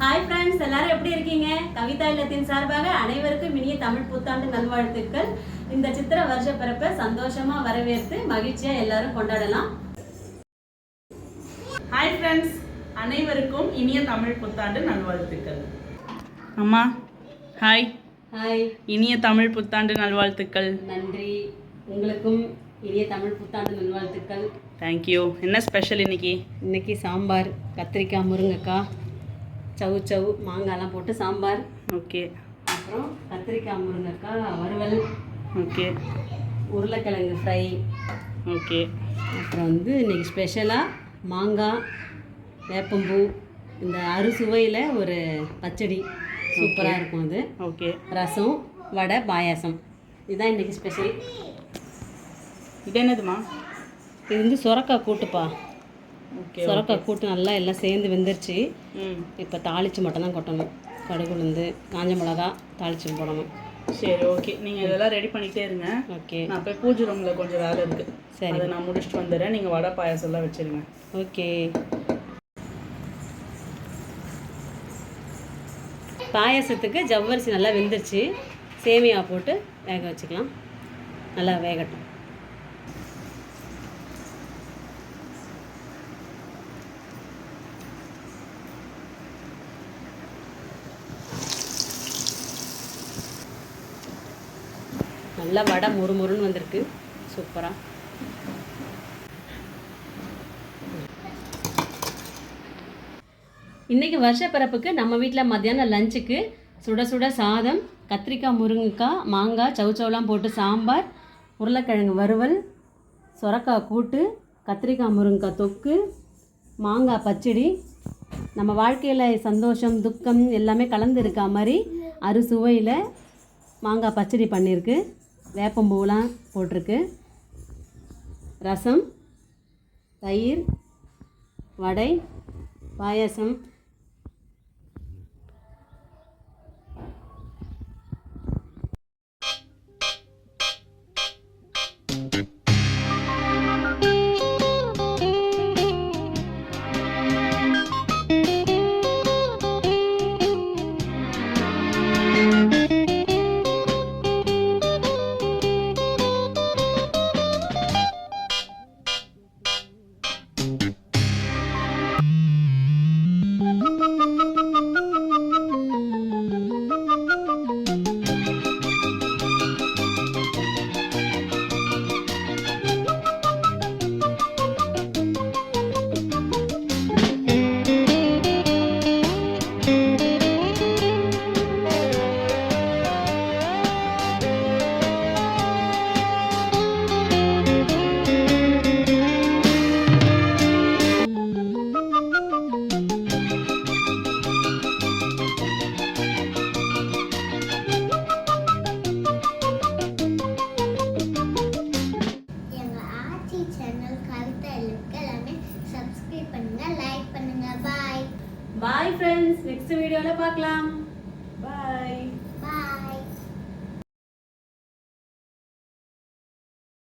Hi friends, எல்லாரும் எப்படி இருக்கீங்க? கவிதா இல்லத்தின் சார்பாக அனைவருக்கும் இனிய தமிழ் புத்தாண்டு நல்வாழ்த்துக்கள். இந்த சித்திரை வருஷ பிறப்பை சந்தோஷமா வரவேற்று மகிழ்ச்சியா எல்லாரும் கொண்டாடலாம். ஹாய் ஃப்ரெண்ட்ஸ், அனைவருக்கும் இனிய தமிழ் புத்தாண்டு நல்வாழ்த்துக்கள். அம்மா ஹாய். ஹாய், இனிய தமிழ் புத்தாண்டு நல்வாழ்த்துக்கள். நன்றி. உங்களுக்கும் இனிய தமிழ் புத்தாண்டு நல்வாழ்த்துக்கள். தேங்க்யூ. என்ன ஸ்பெஷல் இன்னைக்கு? இன்னைக்கு சாம்பார், கத்திரிக்காய், முருங்கைக்காய், சவு சவு, மாங்காய்லாம் போட்டு சாம்பார். ஓகே. அப்புறம் கத்திரிக்காய் முருங்கைக்காய் வறுவல். ஓகே. உருளைக்கிழங்கு ஃப்ரை. ஓகே. அப்புறம் இன்னைக்கு ஸ்பெஷலாக மாங்காய், வேப்பம்பூ, இந்த அறுசுவையில் ஒரு பச்சடி சூப்பராக இருக்கும். அது ஓகே. ரசம், வடை, பாயாசம். இதுதான் இன்றைக்கி ஸ்பெஷல். இது என்னதுமா? இது சுரக்காய் கூட்டுப்பா. ஓகே. சுரக்காய் கூட்டு நல்லா எல்லாம் சேர்ந்து வெந்துருச்சு. இப்போ தாளித்து மட்டும்தான் கொட்டணும். கடுகு, உளுந்து, காஞ்ச மிளகா தாளித்து போடணும். சரி, ஓகே. நீங்கள் இதெல்லாம் ரெடி பண்ணிகிட்டே இருங்க. ஓகே. நான் போய் பூஜை ரூமில் கொஞ்சம் வேலை இருக்குது. சரி, அதை நான் முடிச்சுட்டு வந்துடுறேன். நீங்கள் வடை பாயாசம் எல்லாம் வச்சுருங்க. ஓகே. பாயாசத்துக்கு ஜவ்வரிசி நல்லா வெந்துருச்சு. சேமியா போட்டு வேக வச்சுக்கலாம். நல்லா வேகட்டும். நல்லா வடை முறுமுறுன்னு வந்திருக்கு. சூப்பராக. இன்றைக்கி வருஷ பிறப்புக்கு நம்ம வீட்டில் மத்தியானம் லஞ்சுக்கு சுட சுட சாதம், கத்திரிக்காய், முருங்கைக்காய், மாங்காய், சவுச்சவுலாம் போட்டு சாம்பார், உருளைக்கிழங்கு வறுவல், சுரக்காய் கூட்டு, கத்திரிக்காய் முருங்கைக்காய் தொக்கு, மாங்காய் பச்சடி. நம்ம வாழ்க்கையில் சந்தோஷம், துக்கம் எல்லாமே கலந்து இருக்கா மாதிரி அறுசுவையில் மாங்காய் பச்சடி பண்ணியிருக்கு. வேப்பம்பூலாம் போட்டிருக்கு. ரசம், தயிர், வடை, பாயாசம். பாய் ஃப்ரெண்ட்ஸ், நெக்ஸ்ட் வீடியோவில் பார்க்கலாம். பாய்.